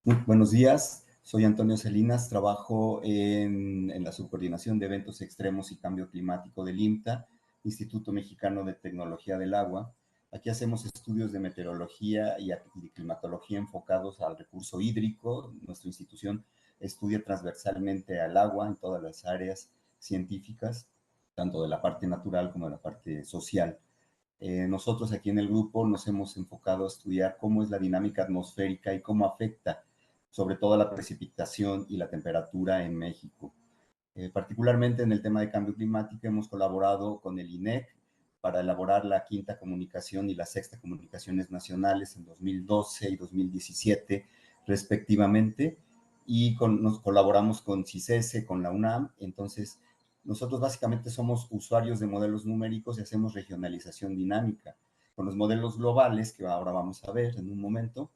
Muy buenos días, soy Antonio Salinas, trabajo en la subcoordinación de eventos extremos y cambio climático del IMTA, Instituto Mexicano de Tecnología del Agua. Aquí hacemos estudios de meteorología y de climatología enfocados al recurso hídrico. Nuestra institución estudia transversalmente al agua en todas las áreas científicas, tanto de la parte natural como de la parte social. Nosotros aquí en el grupo nos hemos enfocado a estudiar cómo es la dinámica atmosférica y cómo afecta sobre todo la precipitación y la temperatura en México. Particularmente en el tema de cambio climático hemos colaborado con el INEC para elaborar la quinta comunicación y la sexta comunicaciones nacionales en 2012 y 2017 respectivamente, y nos colaboramos con CICESE, con la UNAM. Entonces nosotros básicamente somos usuarios de modelos numéricos y hacemos regionalización dinámica. Con los modelos globales, que ahora vamos a ver en un momento,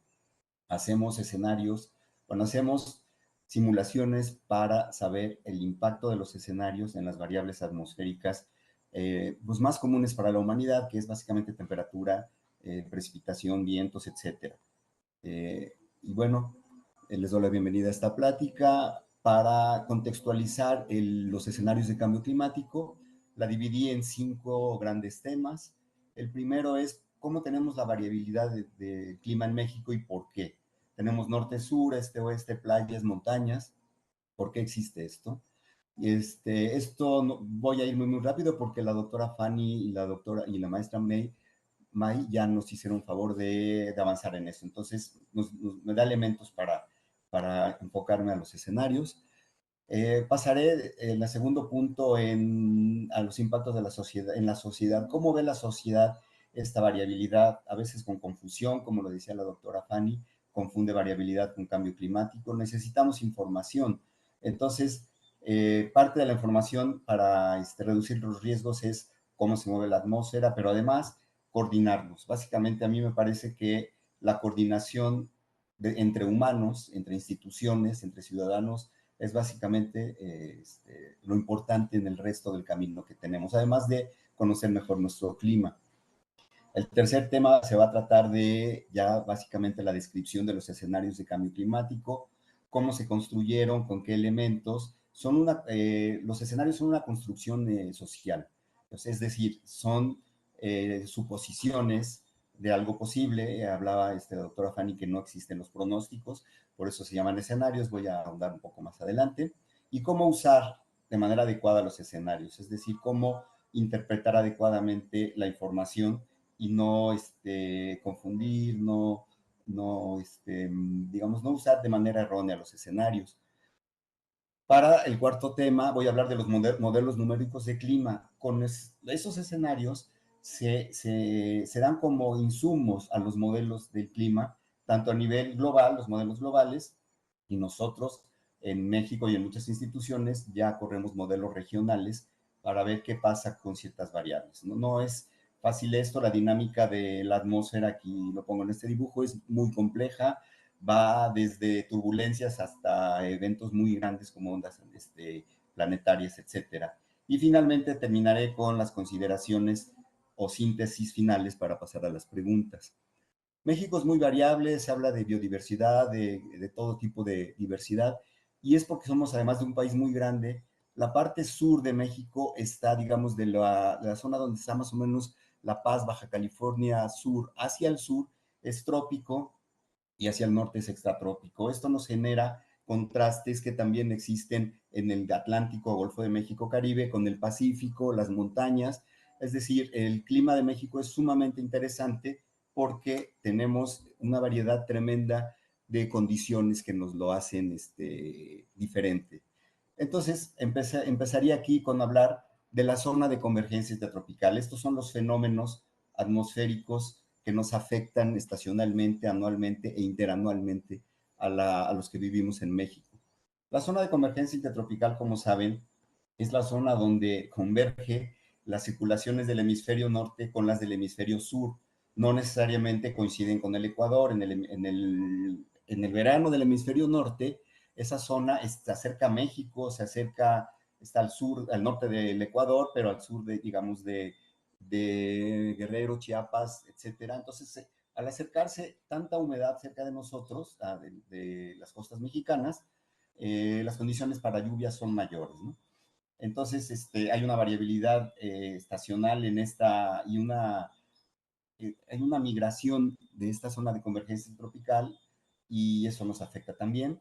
hacemos escenarios, bueno, hacemos simulaciones para saber el impacto de los escenarios en las variables atmosféricas pues más comunes para la humanidad, que es básicamente temperatura, precipitación, vientos, etc. Y bueno, les doy la bienvenida a esta plática. Para contextualizar los escenarios de cambio climático, la dividí en 5 grandes temas. El primero es cómo tenemos la variabilidad de clima en México y por qué. Tenemos norte, sur, este, oeste, playas, montañas. ¿Por qué existe esto? Esto voy a ir muy rápido porque la doctora Fanny y la maestra May ya nos hicieron favor de avanzar en eso. Entonces, me da elementos para enfocarme a los escenarios. Pasaré en el segundo punto a los impactos de la sociedad, en la sociedad. ¿Cómo ve la sociedad esta variabilidad? A veces con confusión, como lo decía la doctora Fanny, confunde variabilidad con cambio climático. Necesitamos información. Entonces, parte de la información para reducir los riesgos es cómo se mueve la atmósfera, pero además coordinarnos. Básicamente a mí me parece que la coordinación entre humanos, entre instituciones, entre ciudadanos, es básicamente lo importante en el resto del camino que tenemos, además de conocer mejor nuestro clima. El tercer tema se va a tratar de ya básicamente la descripción de los escenarios de cambio climático, cómo se construyeron, con qué elementos. Los escenarios son una construcción social, pues, es decir, son suposiciones de algo posible. Hablaba la doctora Fanny que no existen los pronósticos, por eso se llaman escenarios, voy a ahondar un poco más adelante. Y cómo usar de manera adecuada los escenarios, es decir, cómo interpretar adecuadamente la información y no confundir, digamos, no usar de manera errónea los escenarios. Para el cuarto tema voy a hablar de los modelos numéricos de clima. Con esos escenarios se dan como insumos a los modelos del clima, tanto a nivel global, los modelos globales, y nosotros en México y en muchas instituciones ya corremos modelos regionales para ver qué pasa con ciertas variables. No es fácil esto, la dinámica de la atmósfera, aquí lo pongo en este dibujo, es muy compleja. va desde turbulencias hasta eventos muy grandes como ondas planetarias, etcétera. Y finalmente terminaré con las consideraciones o síntesis finales para pasar a las preguntas. México es muy variable, se habla de biodiversidad, de todo tipo de diversidad, y es porque somos, además de un país muy grande, la parte sur de México está, digamos, de la zona donde está más o menos La Paz, Baja California Sur, hacia el sur es trópico y hacia el norte es extratrópico. Esto nos genera contrastes que también existen en el Atlántico, Golfo de México, Caribe, con el Pacífico, las montañas. Es decir, el clima de México es sumamente interesante porque tenemos una variedad tremenda de condiciones que nos lo hacen diferente. Entonces, empezaría aquí con hablar de la zona de convergencia intertropical. Estos son los fenómenos atmosféricos que nos afectan estacionalmente, anualmente e interanualmente a los que vivimos en México. La zona de convergencia intertropical, como saben, es la zona donde converge las circulaciones del hemisferio norte con las del hemisferio sur. No necesariamente coinciden con el Ecuador. En el verano del hemisferio norte, esa zona se acerca a México, se acerca, está al sur, al norte del Ecuador, pero al sur digamos, de Guerrero, Chiapas, etcétera. Entonces, al acercarse tanta humedad cerca de nosotros, de las costas mexicanas, las condiciones para lluvias son mayores, ¿no? Entonces, hay una variabilidad estacional en esta y hay una migración de esta zona de convergencia tropical y eso nos afecta también.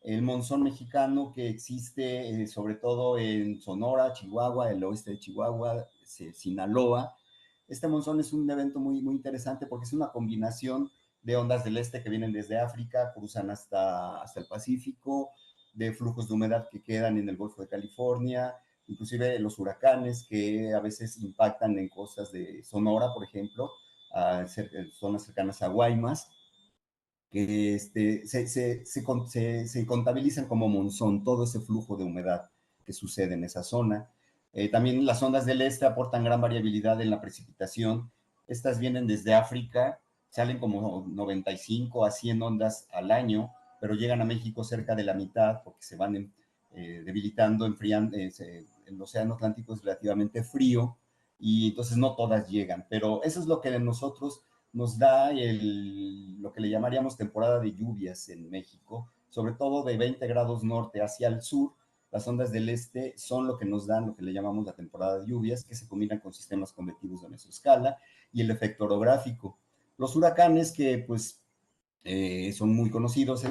El monzón mexicano que existe sobre todo en Sonora, Chihuahua, el oeste de Chihuahua, Sinaloa. Este monzón es un evento muy, muy interesante porque es una combinación de ondas del este que vienen desde África, cruzan hasta el Pacífico, de flujos de humedad que quedan en el Golfo de California, inclusive los huracanes que a veces impactan en costas de Sonora, por ejemplo, a zonas cercanas a Guaymas, que se contabilizan como monzón, todo ese flujo de humedad que sucede en esa zona. También las ondas del este aportan gran variabilidad en la precipitación. Estas vienen desde África, salen como 95 a 100 ondas al año, pero llegan a México cerca de la mitad porque se van debilitando, enfriando. El océano Atlántico es relativamente frío y entonces no todas llegan, pero eso es lo que nosotros nos da lo que le llamaríamos temporada de lluvias en México, sobre todo de 20 grados norte hacia el sur. Las ondas del este son lo que nos dan lo que le llamamos la temporada de lluvias, que se combinan con sistemas convectivos de mesoscala y el efecto orográfico. Los huracanes, que pues son muy conocidos,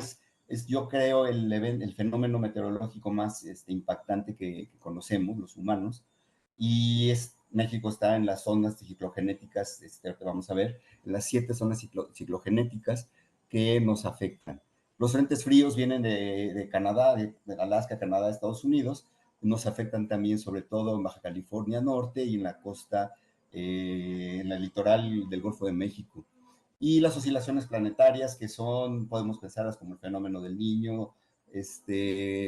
yo creo el fenómeno meteorológico más impactante que conocemos los humanos, y México está en las zonas ciclogenéticas, vamos a ver, las 7 zonas ciclogenéticas que nos afectan. Los frentes fríos vienen de Canadá, de Alaska, Canadá, Estados Unidos, nos afectan también sobre todo en Baja California Norte y en la costa, en la litoral del Golfo de México. Y las oscilaciones planetarias, que podemos pensarlas como el fenómeno del Niño,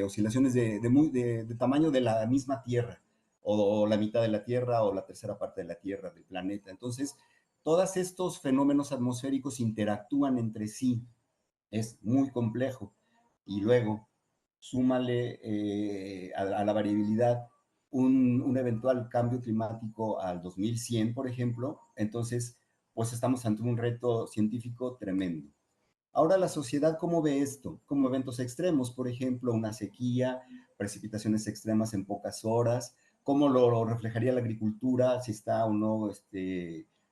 oscilaciones de tamaño de la misma Tierra, o la mitad de la Tierra, o la tercera parte de la Tierra, del planeta. Entonces, todos estos fenómenos atmosféricos interactúan entre sí. Es muy complejo. Y luego, súmale a la variabilidad un eventual cambio climático al 2100, por ejemplo, entonces, pues estamos ante un reto científico tremendo. Ahora, la sociedad, ¿cómo ve esto? Como eventos extremos, por ejemplo, una sequía, precipitaciones extremas en pocas horas, ¿cómo lo reflejaría la agricultura, si está o no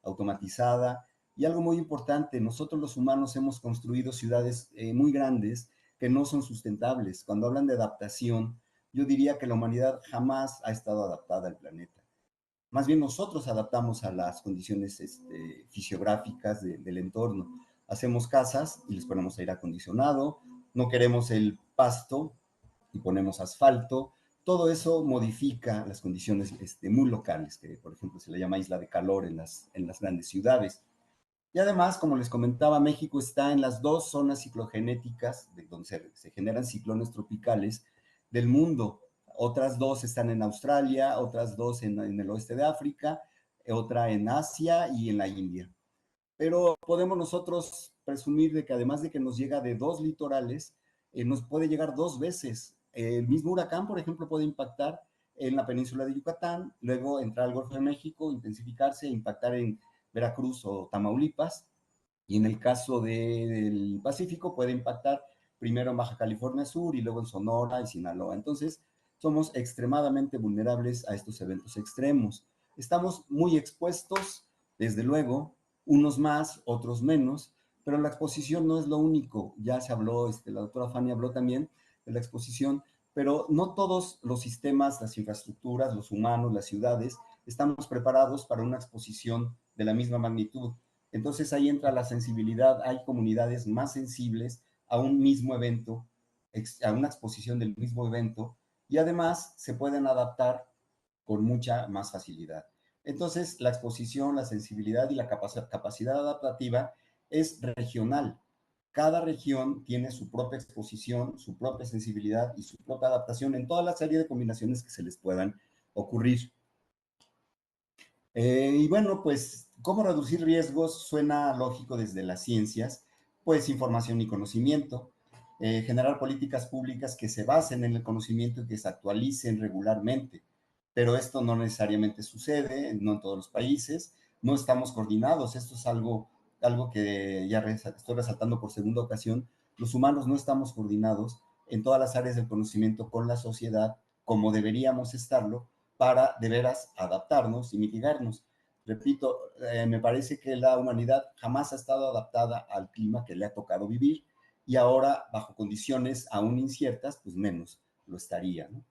automatizada? Y algo muy importante, nosotros los humanos hemos construido ciudades muy grandes que no son sustentables. Cuando hablan de adaptación, yo diría que la humanidad jamás ha estado adaptada al planeta. Más bien nosotros adaptamos a las condiciones fisiográficas del entorno. Hacemos casas y les ponemos aire acondicionado, no queremos el pasto y ponemos asfalto. Todo eso modifica las condiciones muy locales, que por ejemplo se le llama isla de calor en las grandes ciudades. Y además, como les comentaba, México está en las 2 zonas ciclogenéticas de donde se generan ciclones tropicales del mundo. Otras 2 están en Australia, otras 2 en el oeste de África, otra en Asia y en la India. Pero podemos nosotros presumir de que además de que nos llega de 2 litorales, nos puede llegar 2 veces. El mismo huracán, por ejemplo, puede impactar en la península de Yucatán, luego entrar al Golfo de México, intensificarse, impactar en Veracruz o Tamaulipas, y en el caso del Pacífico puede impactar primero en Baja California Sur y luego en Sonora y Sinaloa. Entonces, somos extremadamente vulnerables a estos eventos extremos. Estamos muy expuestos, desde luego, unos más, otros menos, pero la exposición no es lo único. Ya se habló, la doctora Fanny habló también de la exposición, pero no todos los sistemas, las infraestructuras, los humanos, las ciudades, estamos preparados para una exposición de la misma magnitud. Entonces ahí entra la sensibilidad, hay comunidades más sensibles a un mismo evento, a una exposición del mismo evento, y además se pueden adaptar con mucha más facilidad. Entonces, la exposición, la sensibilidad y la capacidad adaptativa es regional. Cada región tiene su propia exposición, su propia sensibilidad y su propia adaptación en toda la serie de combinaciones que se les puedan ocurrir. Y bueno, pues, ¿cómo reducir riesgos? Suena lógico desde las ciencias, pues información y conocimiento, generar políticas públicas que se basen en el conocimiento y que se actualicen regularmente. Pero esto no necesariamente sucede, no en todos los países, no estamos coordinados, esto es algo que ya estoy resaltando por segunda ocasión, los humanos no estamos coordinados en todas las áreas del conocimiento con la sociedad como deberíamos estarlo, para de veras adaptarnos y mitigarnos. Repito, me parece que la humanidad jamás ha estado adaptada al clima que le ha tocado vivir y ahora, bajo condiciones aún inciertas, pues menos lo estaría, ¿no?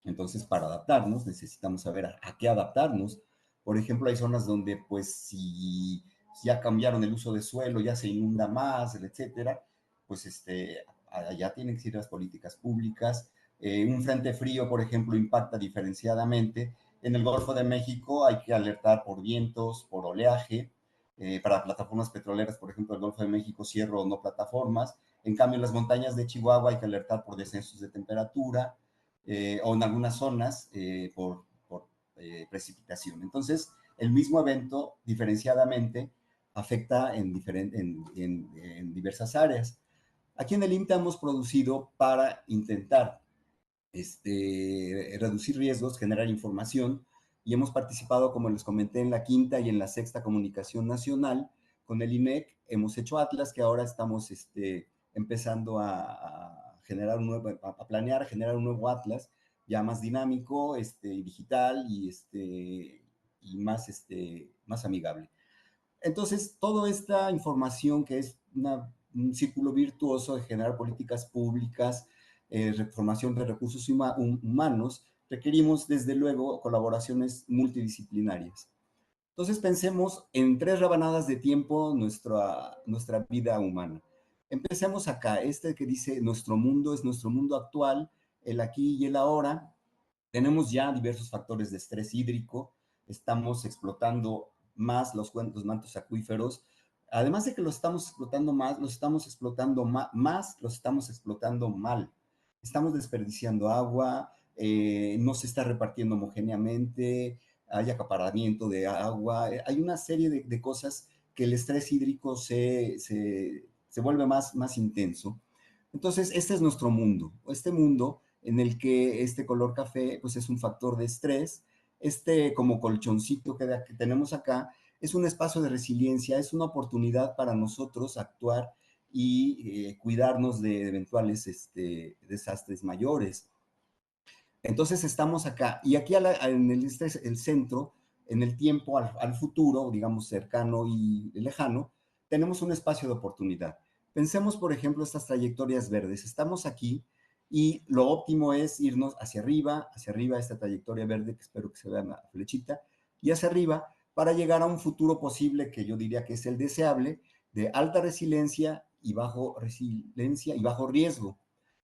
Entonces, para adaptarnos, necesitamos saber a qué adaptarnos. Por ejemplo, hay zonas donde, pues, si ya cambiaron el uso de suelo, ya se inunda más, etcétera, pues, allá tienen que ser las políticas públicas. Un frente frío, por ejemplo, impacta diferenciadamente. En el Golfo de México hay que alertar por vientos, por oleaje. Para plataformas petroleras, por ejemplo, el Golfo de México, cierro o no plataformas. En cambio, en las montañas de Chihuahua hay que alertar por descensos de temperatura, o en algunas zonas por precipitación. Entonces, el mismo evento, diferenciadamente, afecta en diversas áreas. Aquí en el INTA hemos producido para intentar reducir riesgos, generar información, y hemos participado, como les comenté, en la quinta y en la sexta comunicación nacional con el INEC. Hemos hecho atlas que ahora estamos empezando a generar a planear, a generar un nuevo atlas ya más dinámico, digital y más amigable. Entonces, toda esta información que es un círculo virtuoso de generar políticas públicas, formación de recursos humanos, requerimos desde luego colaboraciones multidisciplinarias. Entonces pensemos en 3 rebanadas de tiempo nuestra vida humana. Empecemos acá, que dice nuestro mundo es nuestro mundo actual, el aquí y el ahora. Tenemos ya diversos factores de estrés hídrico, estamos explotando más los mantos acuíferos, además de que los estamos explotando más, los estamos explotando más, los estamos explotando mal. Estamos desperdiciando agua, no se está repartiendo homogéneamente, hay acaparamiento de agua, hay una serie de cosas que el estrés hídrico se vuelve más intenso. Entonces, este es nuestro mundo. Este mundo en el que este color café pues es un factor de estrés, como colchoncito que tenemos acá es un espacio de resiliencia, es una oportunidad para nosotros actuar y cuidarnos de eventuales desastres mayores. Entonces estamos acá y aquí en el centro, en el tiempo, al futuro, digamos cercano y lejano, tenemos un espacio de oportunidad. Pensemos, por ejemplo, estas trayectorias verdes. Estamos aquí y lo óptimo es irnos hacia arriba, esta trayectoria verde, que espero que se vea la flechita, y hacia arriba para llegar a un futuro posible que yo diría que es el deseable, de alta resiliencia y bajo riesgo.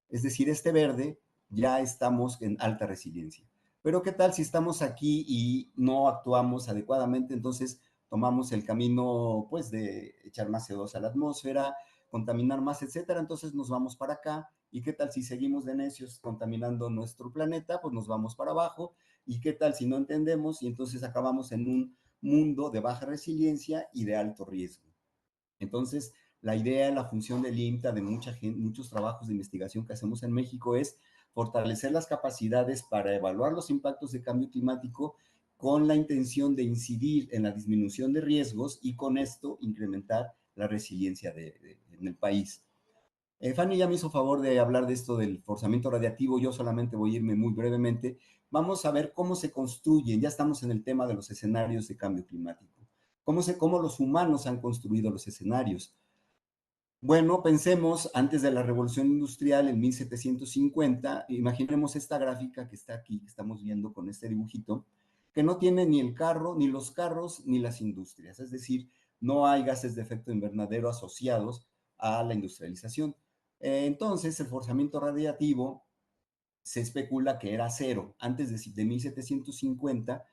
Es decir, este verde ya estamos en alta resiliencia. Pero ¿qué tal si estamos aquí y no actuamos adecuadamente? Entonces tomamos el camino, pues, de echar más CO2 a la atmósfera, contaminar más, etcétera. Entonces nos vamos para acá. ¿Y qué tal si seguimos de necios contaminando nuestro planeta? Pues nos vamos para abajo. ¿Y qué tal si no entendemos? Y entonces acabamos en un mundo de baja resiliencia y de alto riesgo. Entonces, La idea, la función del INTA, de muchos trabajos de investigación que hacemos en México es fortalecer las capacidades para evaluar los impactos de cambio climático con la intención de incidir en la disminución de riesgos y con esto incrementar la resiliencia en el país. Fanny ya me hizo favor de hablar de esto del forzamiento radiativo, yo solamente voy a irme muy brevemente. Vamos a ver cómo se construyen, ya estamos en el tema de los escenarios de cambio climático. ¿Cómo los humanos han construido los escenarios? Bueno, pensemos antes de la revolución industrial en 1750, imaginemos esta gráfica que está aquí, que estamos viendo con este dibujito, que no tiene ni el carro, ni los carros, ni las industrias, es decir, no hay gases de efecto invernadero asociados a la industrialización. Entonces, el forzamiento radiativo se especula que era cero. Antes de 1750,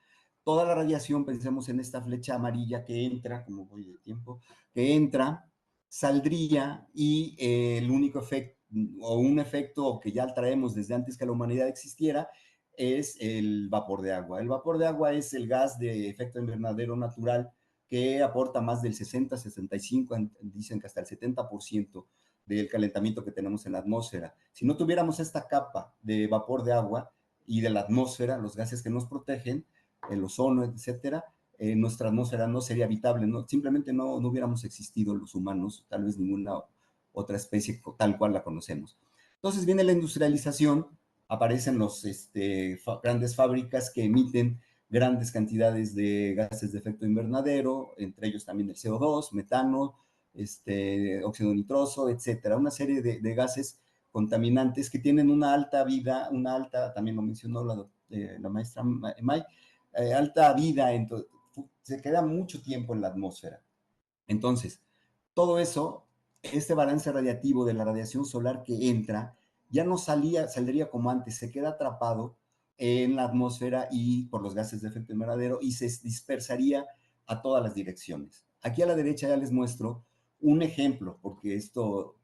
toda la radiación, pensemos en esta flecha amarilla que entra, como voy de tiempo, que entra, saldría y el único efecto, o un efecto que ya traemos desde antes que la humanidad existiera, es el vapor de agua. El vapor de agua es el gas de efecto invernadero natural que aporta más del 60, 65, dicen que hasta el 70% del calentamiento que tenemos en la atmósfera. Si no tuviéramos esta capa de vapor de agua y de la atmósfera, los gases que nos protegen, el ozono, etcétera, nuestra atmósfera no sería habitable, no, simplemente no hubiéramos existido los humanos, tal vez ninguna otra especie tal cual la conocemos. Entonces viene la industrialización, aparecen grandes fábricas que emiten grandes cantidades de gases de efecto invernadero, entre ellos también el CO2, metano, óxido nitroso, etcétera, una serie de gases contaminantes que tienen una alta vida, también lo mencionó la maestra May, alta vida, se queda mucho tiempo en la atmósfera. Entonces, todo eso, este balance radiativo de la radiación solar que entra, ya no saldría como antes, se queda atrapado en la atmósfera y por los gases de efecto invernadero y se dispersaría a todas las direcciones. Aquí a la derecha ya les muestro un ejemplo, porque esto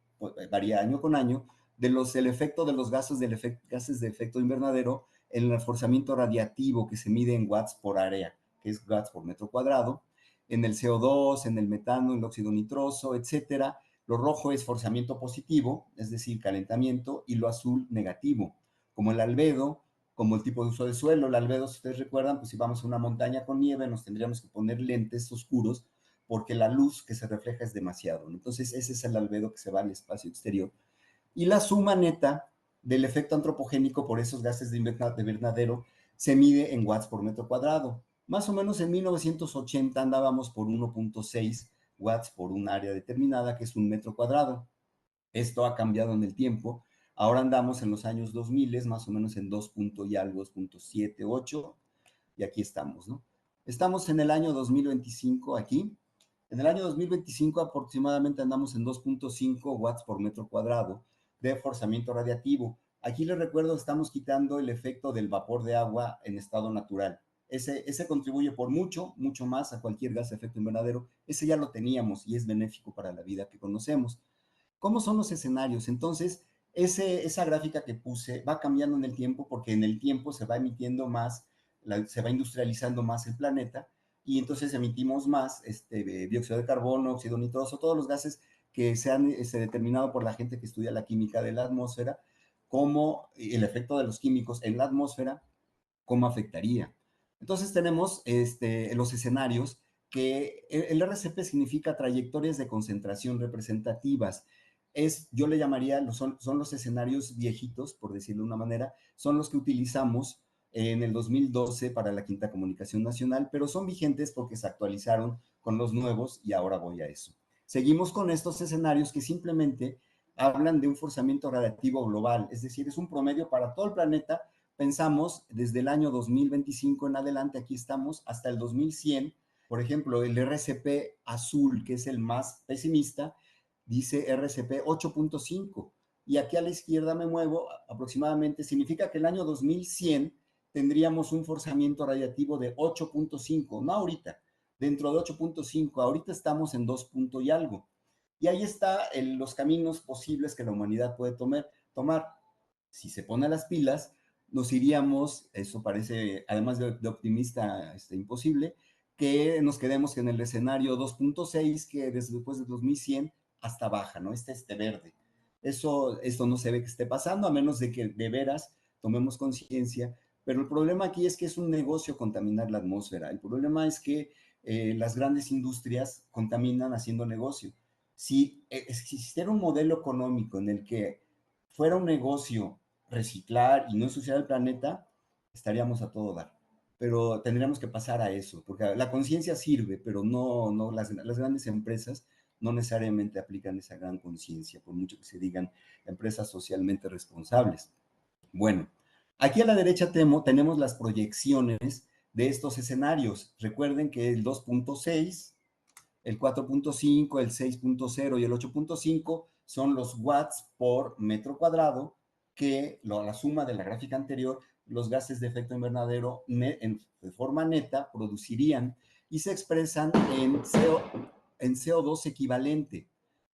varía año con año, del efecto de los gases de efecto invernadero en el reforzamiento radiativo que se mide en watts por área, que es watts por metro cuadrado, en el CO2, en el metano, en el óxido nitroso, etcétera. Lo rojo es forzamiento positivo, es decir, calentamiento, y lo azul negativo, como el albedo, como el tipo de uso del suelo. El albedo, si ustedes recuerdan, pues si vamos a una montaña con nieve, nos tendríamos que poner lentes oscuros porque la luz que se refleja es demasiado. Entonces, ese es el albedo que se va al espacio exterior. Y la suma neta del efecto antropogénico por esos gases de invernadero se mide en watts por metro cuadrado. Más o menos en 1980 andábamos por 1.6 watts por un área determinada, que es un metro cuadrado. Esto ha cambiado en el tiempo. Ahora andamos en los años 2000, más o menos en 2 y algo, 2.78, y aquí estamos, ¿no? Estamos en el año 2025 aquí. En el año 2025 aproximadamente andamos en 2.5 watts por metro cuadrado de forzamiento radiativo. Aquí les recuerdo, estamos quitando el efecto del vapor de agua en estado natural. Ese contribuye por mucho, mucho más a cualquier gas de efecto invernadero. Ese ya lo teníamos y es benéfico para la vida que conocemos. ¿Cómo son los escenarios? Entonces, esa gráfica que puse va cambiando en el tiempo porque en el tiempo se va emitiendo más, se va industrializando más el planeta y entonces emitimos más dióxido de carbono, óxido nitroso, todos los gases que se han determinado por la gente que estudia la química de la atmósfera, como el efecto de los químicos en la atmósfera, cómo afectaría. Entonces tenemos los escenarios que el RCP significa trayectorias de concentración representativas. Yo le llamaría, son los escenarios viejitos, por decirlo de una manera, son los que utilizamos en el 2012 para la Quinta Comunicación Nacional, pero son vigentes porque se actualizaron con los nuevos y ahora voy a eso. Seguimos con estos escenarios que simplemente hablan de un forzamiento radiativo global, es decir, es un promedio para todo el planeta. Pensamos desde el año 2025 en adelante, aquí estamos, hasta el 2100. Por ejemplo, el RCP azul, que es el más pesimista, dice RCP 8.5. Y aquí a la izquierda me muevo aproximadamente, significa que el año 2100 tendríamos un forzamiento radiativo de 8.5, no ahorita, dentro de 8.5, ahorita estamos en 2 y algo. Y ahí está los caminos posibles que la humanidad puede tomar. Si se pone a las pilas, nos iríamos, eso parece, además de optimista, imposible, que nos quedemos en el escenario 2.6, que después de 2100 hasta baja, ¿no? Este verde. Esto no se ve que esté pasando, a menos de que de veras tomemos conciencia, pero el problema aquí es que es un negocio contaminar la atmósfera. El problema es que las grandes industrias contaminan haciendo negocio. Si existiera un modelo económico en el que fuera un negocio reciclar y no ensuciar el planeta, estaríamos a todo dar. Pero tendríamos que pasar a eso, porque la conciencia sirve, pero no las grandes empresas no necesariamente aplican esa gran conciencia, por mucho que se digan empresas socialmente responsables. Bueno, aquí a la derecha tenemos las proyecciones de estos escenarios. Recuerden que el 2.6, el 4.5, el 6.0 y el 8.5 son los watts por metro cuadrado que la suma de la gráfica anterior, los gases de efecto invernadero de forma neta producirían y se expresan en CO2 equivalente,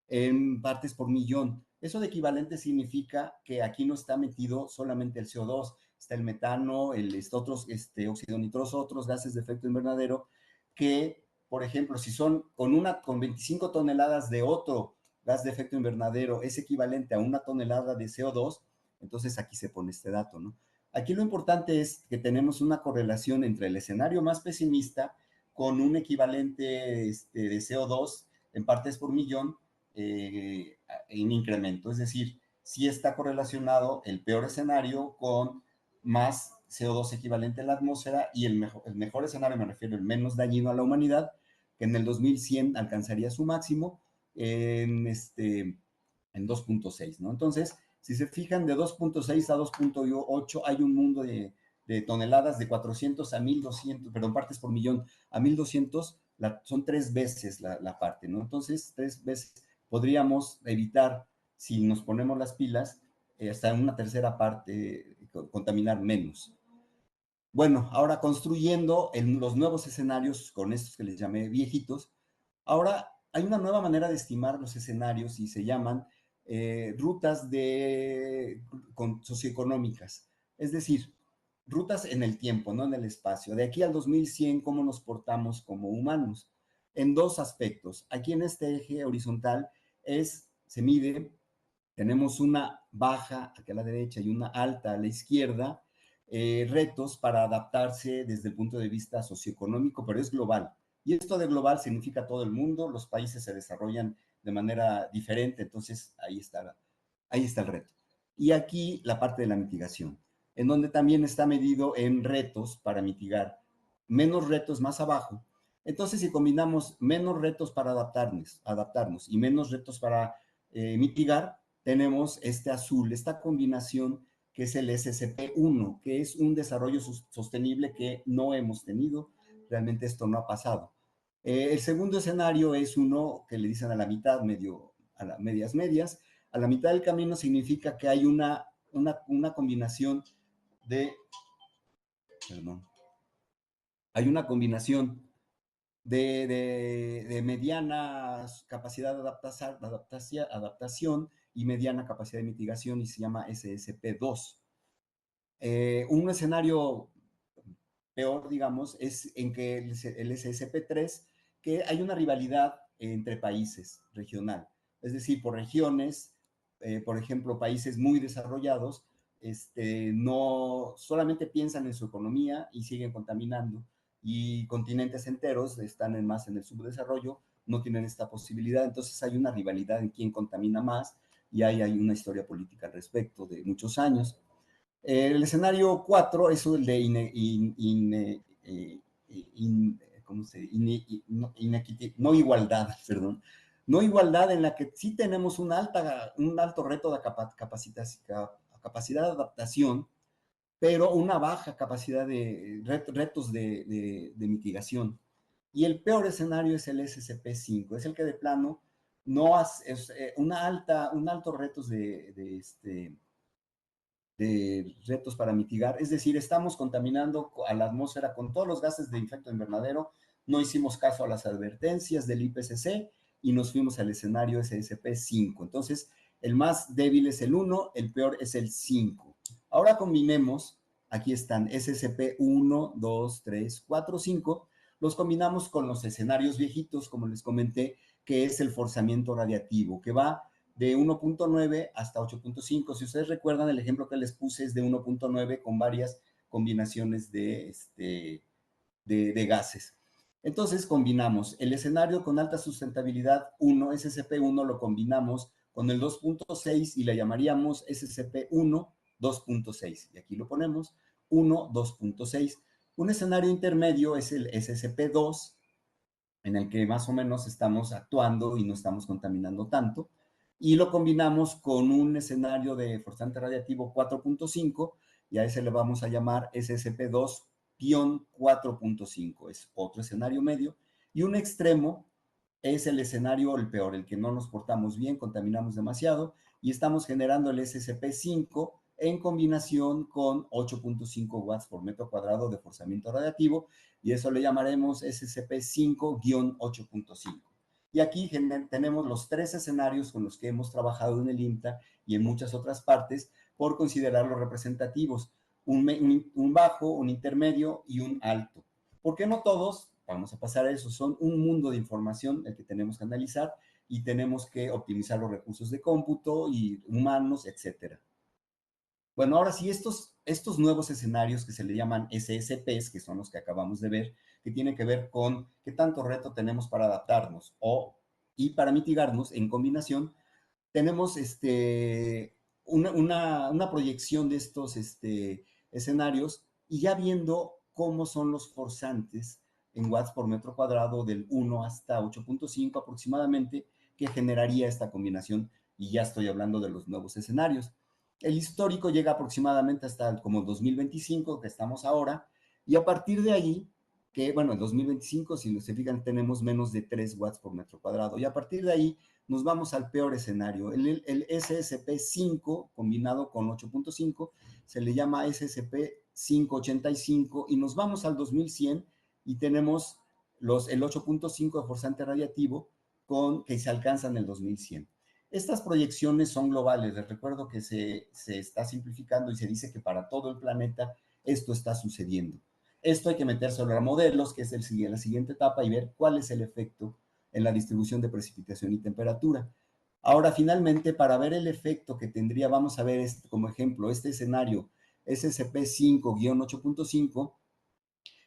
en partes por millón. Eso de equivalente significa que aquí no está metido solamente el CO2, está el metano, otros óxido nitroso, otros gases de efecto invernadero que, por ejemplo, si son con 25 toneladas de otro gas de efecto invernadero es equivalente a 1 tonelada de CO2, entonces aquí se pone este dato, ¿no? Aquí lo importante es que tenemos una correlación entre el escenario más pesimista con un equivalente de CO2 en partes por millón en incremento. Es decir, sí está correlacionado el peor escenario con más CO2 equivalente en la atmósfera y el mejor escenario, me refiero, el menos dañino a la humanidad, que en el 2100 alcanzaría su máximo en 2.6, ¿no? Entonces, si se fijan, de 2.6 a 2.8 hay un mundo de toneladas de 400 a 1200, perdón, partes por millón a 1200, son 3 veces la parte, ¿no? Entonces, 3 veces podríamos evitar, si nos ponemos las pilas, hasta en una tercera parte, contaminar menos. Bueno, ahora construyendo los nuevos escenarios con estos que les llamé viejitos, ahora hay una nueva manera de estimar los escenarios y se llaman rutas socioeconómicas, es decir, rutas en el tiempo, no en el espacio. De aquí al 2100, ¿cómo nos portamos como humanos? En dos aspectos. Aquí en este eje horizontal se mide, tenemos una baja aquí a la derecha y una alta a la izquierda, retos para adaptarse desde el punto de vista socioeconómico, pero es global. Y esto de global significa todo el mundo, los países se desarrollan de manera diferente, entonces ahí está el reto. Y aquí la parte de la mitigación, en donde también está medido en retos para mitigar, menos retos más abajo. Entonces, si combinamos menos retos para adaptarnos y menos retos para mitigar, tenemos este azul, esta combinación que es el SSP1, que es un desarrollo sostenible que no hemos tenido. Realmente esto no ha pasado. El segundo escenario es uno que le dicen a la mitad, a las medias. A la mitad del camino significa que hay una combinación perdón, hay una combinación de mediana capacidad de adaptación y mediana capacidad de mitigación y se llama SSP2. Un escenario peor, digamos, es en que el SSP3, que hay una rivalidad entre países regional, es decir, por regiones, por ejemplo, países muy desarrollados, no solamente piensan en su economía y siguen contaminando, y continentes enteros están más en el subdesarrollo, no tienen esta posibilidad, entonces hay una rivalidad en quién contamina más, y hay una historia política al respecto de muchos años. El escenario 4 es el de no igualdad, perdón. No igualdad en la que sí tenemos un alto reto de capacidad de adaptación, pero una baja capacidad de retos de mitigación. Y el peor escenario es el SCP-5, es el que de plano no hace, es un alto retos de retos para mitigar, es decir, estamos contaminando a la atmósfera con todos los gases de efecto invernadero, no hicimos caso a las advertencias del IPCC y nos fuimos al escenario SSP5. Entonces, el más débil es el 1, el peor es el 5. Ahora combinemos, aquí están SSP1, 2, 3, 4, 5, los combinamos con los escenarios viejitos, como les comenté, que es el forzamiento radiativo, que va de 1.9 hasta 8.5. Si ustedes recuerdan, el ejemplo que les puse es de 1.9 con varias combinaciones de gases. Entonces combinamos el escenario con alta sustentabilidad 1, SCP-1, lo combinamos con el 2.6 y le llamaríamos SCP-1 2.6. Y aquí lo ponemos 1 2.6. Un escenario intermedio es el SCP-2, en el que más o menos estamos actuando y no estamos contaminando tanto. Y lo combinamos con un escenario de forzante radiativo 4.5 y a ese le vamos a llamar SCP-2-4.5. Es otro escenario medio. Y un extremo es el escenario, el peor, el que no nos portamos bien, contaminamos demasiado y estamos generando el SCP-5 en combinación con 8.5 watts por metro cuadrado de forzamiento radiativo y eso le llamaremos SCP-5-8.5. Y aquí tenemos los 3 escenarios con los que hemos trabajado en el INTA y en muchas otras partes por considerarlos representativos, un bajo, un intermedio y un alto. ¿Por qué no todos? Vamos a pasar a eso. Son un mundo de información el que tenemos que analizar y tenemos que optimizar los recursos de cómputo y humanos, etcétera. Bueno, ahora sí, estos nuevos escenarios que se le llaman SSPs, que son los que acabamos de ver, que tienen que ver con qué tanto reto tenemos para adaptarnos y para mitigarnos en combinación, tenemos una proyección de estos escenarios y ya viendo cómo son los forzantes en watts por metro cuadrado del 1 hasta 8.5 aproximadamente que generaría esta combinación y ya estoy hablando de los nuevos escenarios. El histórico llega aproximadamente hasta como 2025, que estamos ahora, y a partir de ahí, que bueno, en 2025, si se fijan, tenemos menos de 3 watts por metro cuadrado, y a partir de ahí nos vamos al peor escenario. El SSP-5 combinado con 8.5 se le llama SSP-585 y nos vamos al 2100 y tenemos el 8.5 de forzante radiativo que se alcanza en el 2100. Estas proyecciones son globales. Les recuerdo que se está simplificando y se dice que para todo el planeta esto está sucediendo. Esto hay que metérselo a modelos, que es la siguiente etapa, y ver cuál es el efecto en la distribución de precipitación y temperatura. Ahora, finalmente, para ver el efecto que tendría, vamos a ver como ejemplo, este escenario SCP-5-8.5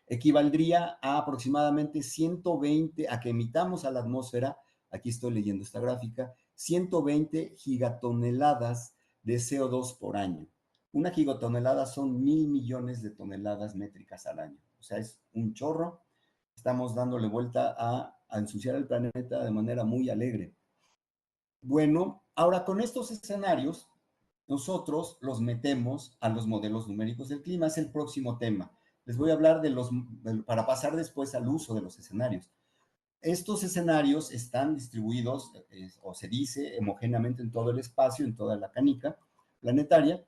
equivaldría a aproximadamente 120, a que emitamos a la atmósfera, aquí estoy leyendo esta gráfica, 120 gigatoneladas de CO2 por año. Una gigatonelada son 1,000 millones de toneladas métricas al año. O sea, es un chorro. Estamos dándole vuelta a ensuciar el planeta de manera muy alegre. Bueno, ahora con estos escenarios, nosotros los metemos a los modelos numéricos del clima. Es el próximo tema. Les voy a hablar para pasar después al uso de los escenarios. Estos escenarios están distribuidos, o se dice, homogéneamente en todo el espacio, en toda la canica planetaria,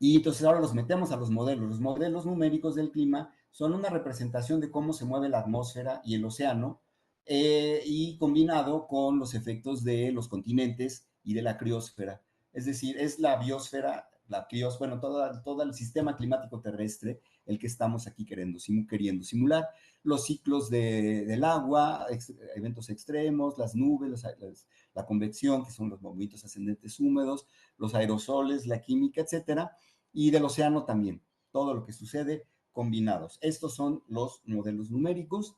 y entonces ahora los metemos a los modelos. Los modelos numéricos del clima son una representación de cómo se mueve la atmósfera y el océano, y combinado con los efectos de los continentes y de la criósfera. Es decir, es la biosfera, bueno, todo el sistema climático terrestre el que estamos aquí queriendo simular. Los ciclos del agua, eventos extremos, las nubes, la convección, que son los movimientos ascendentes húmedos, los aerosoles, la química, etcétera, y del océano también, todo lo que sucede combinados. Estos son los modelos numéricos,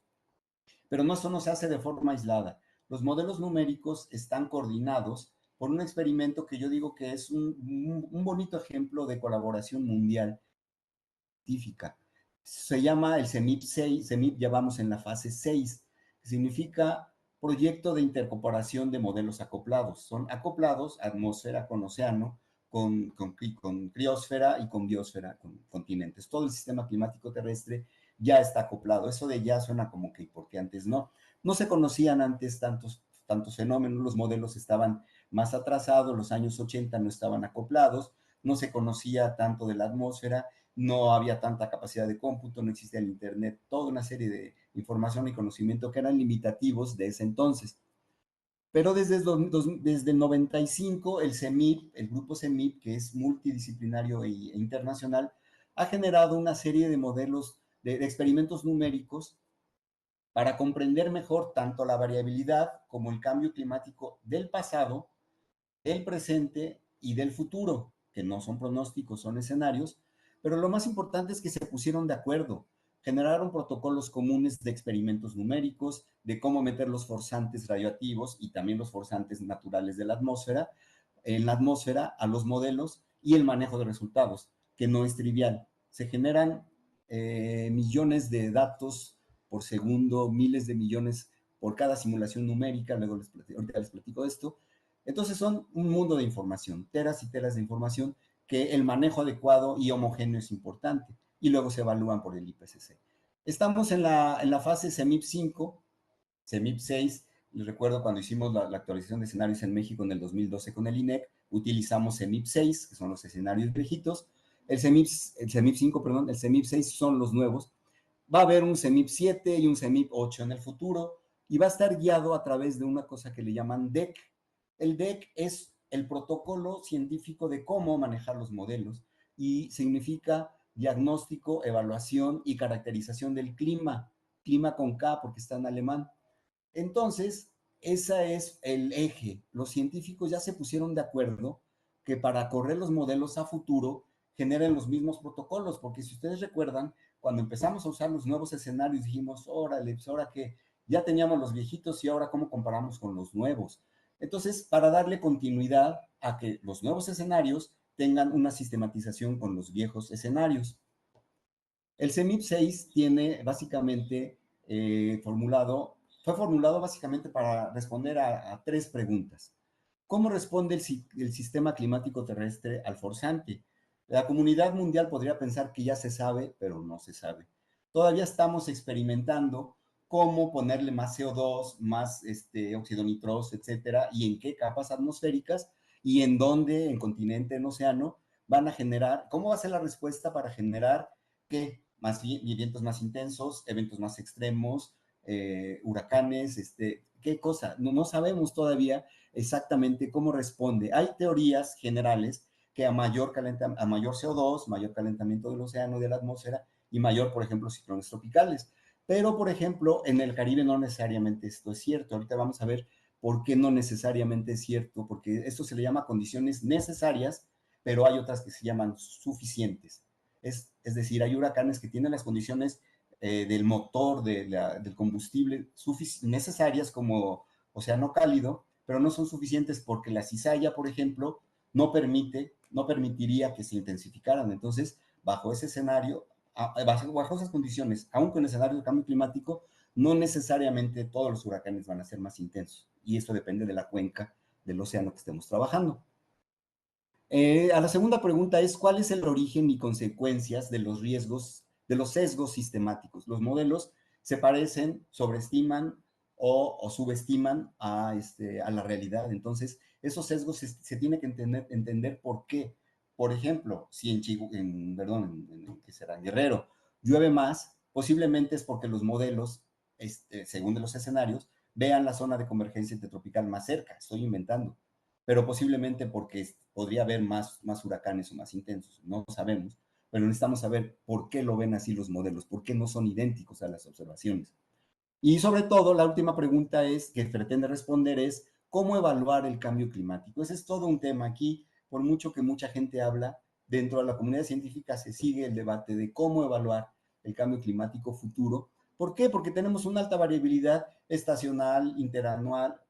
pero no, eso no se hace de forma aislada. Los modelos numéricos están coordinados por un experimento que yo digo que es un bonito ejemplo de colaboración mundial científica. Se llama el CEMIP 6, CEMIP ya vamos en la fase 6, que significa Proyecto de Intercooperación de Modelos Acoplados. Son acoplados atmósfera con océano, con criósfera y con biosfera, con continentes. Todo el sistema climático terrestre ya está acoplado. Eso de ya suena como que porque antes no. No se conocían antes tantos fenómenos, los modelos estaban más atrasados, los años 80 no estaban acoplados, no se conocía tanto de la atmósfera, no había tanta capacidad de cómputo, no existía el Internet, toda una serie de información y conocimiento que eran limitativos de ese entonces. Pero desde el 95, el CEMIP, el grupo CEMIP, que es multidisciplinario e internacional, ha generado una serie de modelos, de experimentos numéricos para comprender mejor tanto la variabilidad como el cambio climático del pasado, del presente y del futuro, que no son pronósticos, son escenarios, pero lo más importante es que se pusieron de acuerdo, generaron protocolos comunes de experimentos numéricos, de cómo meter los forzantes radioactivos y también los forzantes naturales de la atmósfera, en la atmósfera a los modelos y el manejo de resultados, que no es trivial. Se generan millones de datos por segundo, miles de millones por cada simulación numérica, luego ahorita les platico esto. Entonces son un mundo de información, teras y teras de información, que el manejo adecuado y homogéneo es importante, y luego se evalúan por el IPCC. Estamos en la fase CEMIP 5, CEMIP 6, les recuerdo cuando hicimos la actualización de escenarios en México en el 2012 con el INEC, utilizamos CEMIP 6, que son los escenarios viejitos, el CEMIP 5, perdón, el CEMIP 6 son los nuevos. Va a haber un CEMIP 7 y un CEMIP 8 en el futuro, y va a estar guiado a través de una cosa que le llaman DEC. El DEC es el protocolo científico de cómo manejar los modelos y significa diagnóstico, evaluación y caracterización del clima, clima con K porque está en alemán. Entonces, ese es el eje. Los científicos ya se pusieron de acuerdo que para correr los modelos a futuro generen los mismos protocolos, porque si ustedes recuerdan, cuando empezamos a usar los nuevos escenarios dijimos, órale, pues ahora que ya teníamos los viejitos y ahora cómo comparamos con los nuevos. Entonces, para darle continuidad a que los nuevos escenarios tengan una sistematización con los viejos escenarios. El CEMIP 6 tiene básicamente fue formulado básicamente para responder a tres preguntas. ¿Cómo responde el sistema climático terrestre al forzante? La comunidad mundial podría pensar que ya se sabe, pero no se sabe. Todavía estamos experimentando cómo ponerle más CO2, más óxido nitroso, etcétera, y en qué capas atmosféricas y en dónde, en continente, en océano, van a generar, cómo va a ser la respuesta para generar qué, más vientos más intensos, eventos más extremos, huracanes, qué cosa. No sabemos todavía exactamente cómo responde. Hay teorías generales que a mayor CO2, mayor calentamiento del océano, de la atmósfera y mayor, por ejemplo, ciclones tropicales. Pero, por ejemplo, en el Caribe no necesariamente esto es cierto. Ahorita vamos a ver por qué no necesariamente es cierto, porque esto se le llama condiciones necesarias, pero hay otras que se llaman suficientes. Es decir, hay huracanes que tienen las condiciones del motor, del combustible necesarias como océano cálido, pero no son suficientes porque la cizalla, por ejemplo, no permitiría que se intensificaran. Entonces, bajo ese escenario, bajo esas condiciones, aun con el escenario de cambio climático, no necesariamente todos los huracanes van a ser más intensos. Y esto depende de la cuenca del océano que estemos trabajando. A la segunda pregunta es, ¿cuál es el origen y consecuencias de los riesgos, de los sesgos sistemáticos? Los modelos se parecen, sobreestiman o subestiman a la realidad. Entonces, esos sesgos se tiene que entender por qué. Por ejemplo, si ¿qué será? En Guerrero llueve más, posiblemente es porque los modelos, según de los escenarios, vean la zona de convergencia intertropical más cerca. Estoy inventando, pero posiblemente porque podría haber más huracanes o más intensos, no sabemos, pero necesitamos saber por qué lo ven así los modelos, por qué no son idénticos a las observaciones. Y sobre todo, la última pregunta que pretende responder es, ¿cómo evaluar el cambio climático? Ese es todo un tema aquí, por mucho que mucha gente habla, dentro de la comunidad científica se sigue el debate de cómo evaluar el cambio climático futuro. ¿Por qué? Porque tenemos una alta variabilidad estacional, interanual,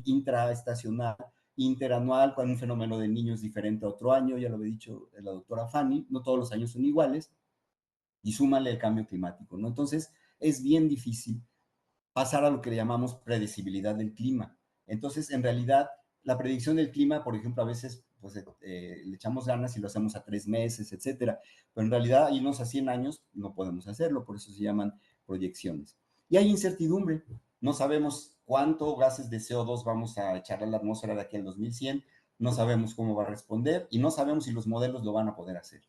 intraestacional, interanual, con un fenómeno de niños diferente a otro año, ya lo había dicho la doctora Fanny, no todos los años son iguales, y súmale el cambio climático, ¿no? Entonces, es bien difícil pasar a lo que le llamamos predecibilidad del clima. Entonces, en realidad, la predicción del clima, por ejemplo, a veces pues, le echamos ganas y lo hacemos a 3 meses, etcétera, pero en realidad, irnos a 100 años no podemos hacerlo, por eso se llaman proyecciones. Y hay incertidumbre, no sabemos cuánto gases de CO2 vamos a echar a la atmósfera de aquí al 2100, no sabemos cómo va a responder y no sabemos si los modelos lo van a poder hacer.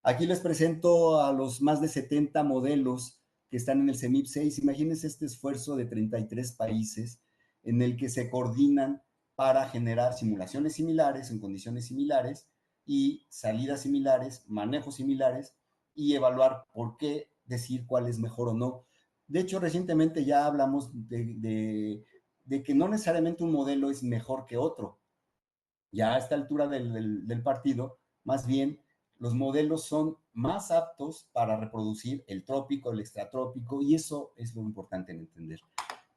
Aquí les presento a los más de 70 modelos que están en el CEMIP 6. Imagínense este esfuerzo de 33 países en el que se coordinan para generar simulaciones similares en condiciones similares y salidas similares, manejos similares y evaluar por qué decir cuál es mejor o no. De hecho, recientemente ya hablamos de que no necesariamente un modelo es mejor que otro. Ya a esta altura del partido, más bien los modelos son más aptos para reproducir el trópico, el extratrópico, y eso es lo importante en entender.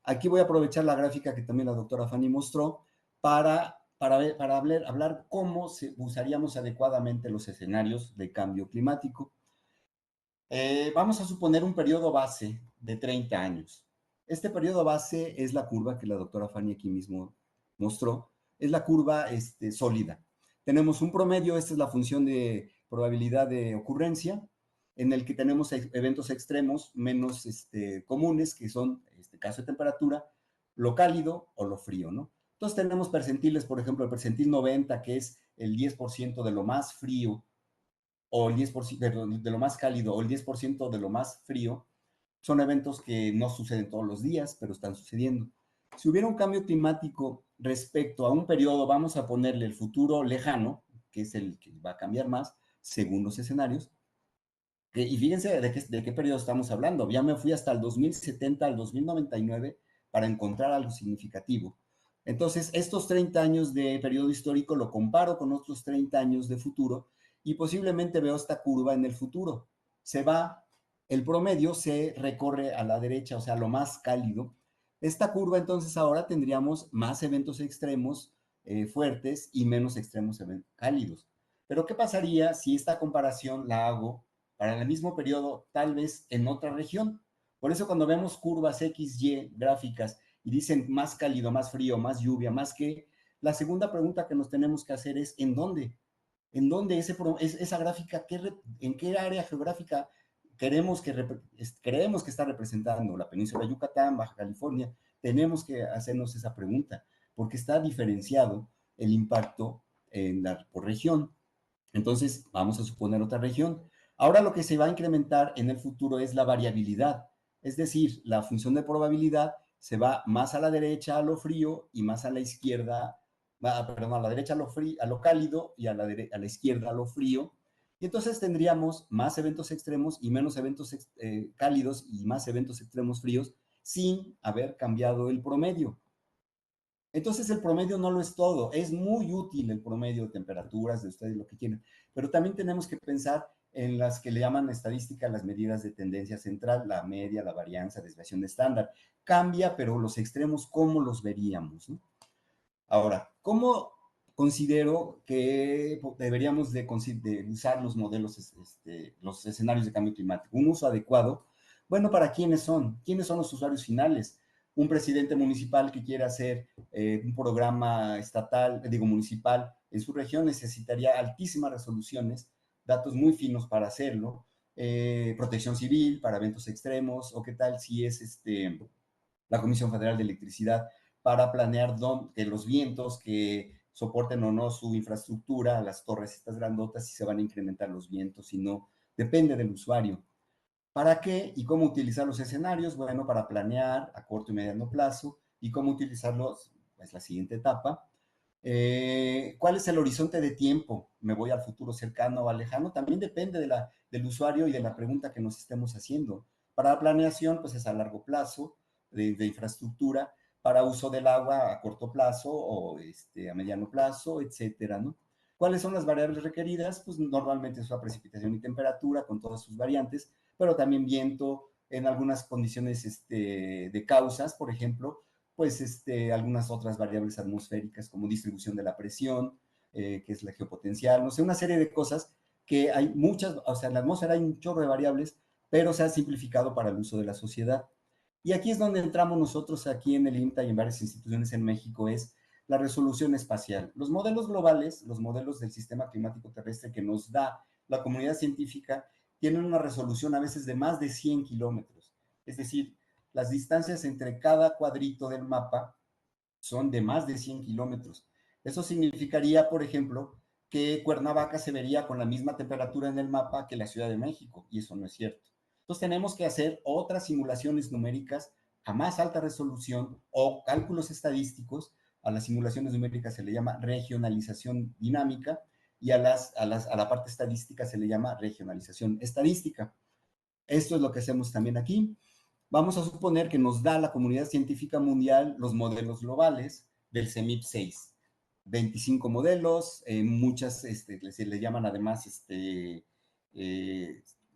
Aquí voy a aprovechar la gráfica que también la doctora Fanny mostró para hablar cómo usaríamos adecuadamente los escenarios de cambio climático. Vamos a suponer un periodo base de 30 años. Este periodo base es la curva que la doctora Fanny aquí mismo mostró, es la curva sólida. Tenemos un promedio, esta es la función de probabilidad de ocurrencia, en el que tenemos eventos extremos menos comunes, que son, en este caso de temperatura, lo cálido o lo frío, ¿no? Entonces tenemos percentiles, por ejemplo, el percentil 90, que es el 10% de lo más frío, o el 10% de lo más cálido, o el 10% de lo más frío, son eventos que no suceden todos los días, pero están sucediendo. Si hubiera un cambio climático respecto a un periodo, vamos a ponerle el futuro lejano, que es el que va a cambiar más, según los escenarios, y fíjense de qué periodo estamos hablando. Ya me fui hasta el 2070, al 2099, para encontrar algo significativo. Entonces, estos 30 años de periodo histórico lo comparo con otros 30 años de futuro y posiblemente veo esta curva en el futuro. Se va, el promedio se recorre a la derecha, o sea, lo más cálido. Esta curva, entonces, ahora tendríamos más eventos extremos fuertes y menos extremos cálidos. Pero, ¿qué pasaría si esta comparación la hago para el mismo periodo, tal vez en otra región? Por eso cuando vemos curvas X, Y gráficas y dicen más cálido, más frío, más lluvia, más que, la segunda pregunta que nos tenemos que hacer es ¿en dónde? ¿En dónde esa gráfica, en qué área geográfica creemos que está representando? La península de Yucatán, Baja California. Tenemos que hacernos esa pregunta, porque está diferenciado el impacto por región. Entonces, vamos a suponer otra región. Ahora lo que se va a incrementar en el futuro es la variabilidad, es decir, la función de probabilidad se va más a la derecha a lo frío y más a la izquierda, perdón, a la derecha a lo cálido y a la izquierda a lo frío. Y entonces tendríamos más eventos extremos y menos eventos cálidos y más eventos extremos fríos sin haber cambiado el promedio. Entonces el promedio no lo es todo, es muy útil el promedio de temperaturas de ustedes, lo que quieren, pero también tenemos que pensar en las que le llaman estadística las medidas de tendencia central, la media, la varianza, desviación de estándar. Cambia, pero los extremos, ¿cómo los veríamos? ¿No? Ahora, ¿cómo considero que deberíamos de usar los modelos, los escenarios de cambio climático? Un uso adecuado. Bueno, ¿para quiénes son? ¿Quiénes son los usuarios finales? Un presidente municipal que quiera hacer un programa estatal, digo municipal, en su región necesitaría altísimas resoluciones, datos muy finos para hacerlo, protección civil para eventos extremos, o qué tal si es la Comisión Federal de Electricidad para planear que los vientos que soporten o no su infraestructura, las torres estas grandotas, si se van a incrementar los vientos, si no, depende del usuario. ¿Para qué y cómo utilizar los escenarios? Bueno, para planear a corto y mediano plazo y cómo utilizarlos, es la siguiente etapa. ¿Cuál es el horizonte de tiempo? ¿Me voy al futuro cercano o al lejano? También depende del usuario y de la pregunta que nos estemos haciendo. Para la planeación, pues es a largo plazo de infraestructura, para uso del agua a corto plazo o a mediano plazo, etcétera, ¿no? ¿Cuáles son las variables requeridas? Pues normalmente es la precipitación y temperatura con todas sus variantes, pero también viento en algunas condiciones de causas, por ejemplo, pues algunas otras variables atmosféricas como distribución de la presión, que es la geopotencial, no sé, una serie de cosas que hay muchas, o sea, en la atmósfera hay un chorro de variables, pero se ha simplificado para el uso de la sociedad. Y aquí es donde entramos nosotros aquí en el INTA y en varias instituciones en México, es la resolución espacial. Los modelos globales, los modelos del sistema climático terrestre que nos da la comunidad científica, tienen una resolución a veces de más de 100 kilómetros. Es decir, las distancias entre cada cuadrito del mapa son de más de 100 kilómetros. Eso significaría, por ejemplo, que Cuernavaca se vería con la misma temperatura en el mapa que la Ciudad de México, y eso no es cierto. Entonces tenemos que hacer otras simulaciones numéricas a más alta resolución o cálculos estadísticos. A las simulaciones numéricas se le llama regionalización dinámica y a la parte estadística se le llama regionalización estadística. Esto es lo que hacemos también aquí. Vamos a suponer que nos da la comunidad científica mundial los modelos globales del CEMIP 6. 25 modelos, muchas, se le llaman además,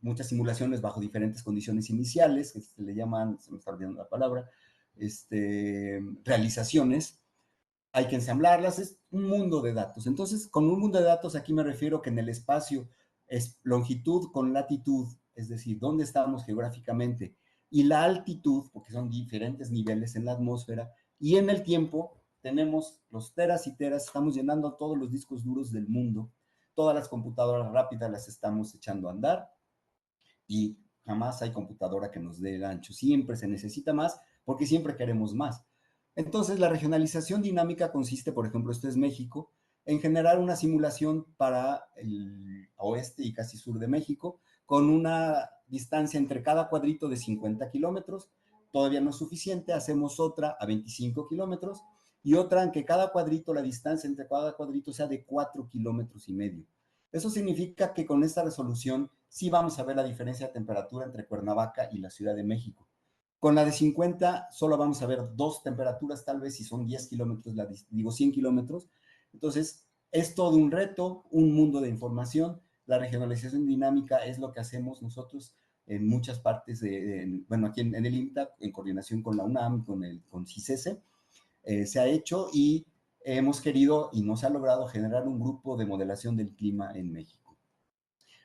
muchas simulaciones bajo diferentes condiciones iniciales, que se le llaman, se me está olvidando la palabra, realizaciones. Hay que ensamblarlas, es un mundo de datos. Entonces, con un mundo de datos aquí me refiero que en el espacio es longitud con latitud, es decir, dónde estamos geográficamente, y la altitud, porque son diferentes niveles en la atmósfera, y en el tiempo tenemos los teras y teras, estamos llenando todos los discos duros del mundo, todas las computadoras rápidas las estamos echando a andar, y jamás hay computadora que nos dé el ancho, siempre se necesita más, porque siempre queremos más. Entonces, la regionalización dinámica consiste, por ejemplo, esto es México, en generar una simulación para el oeste y casi sur de México, con una distancia entre cada cuadrito de 50 kilómetros. Todavía no es suficiente, hacemos otra a 25 kilómetros y otra en que cada cuadrito, la distancia entre cada cuadrito sea de 4 kilómetros y medio. Eso significa que con esta resolución sí vamos a ver la diferencia de temperatura entre Cuernavaca y la Ciudad de México. Con la de 50 solo vamos a ver dos temperaturas, tal vez si son 10 kilómetros, digo 100 kilómetros. Entonces, es todo un reto, un mundo de información. La regionalización dinámica es lo que hacemos nosotros en muchas partes, bueno, aquí en el INTA, en coordinación con la UNAM, con CICESE, se ha hecho y hemos querido y nos ha logrado generar un grupo de modelación del clima en México.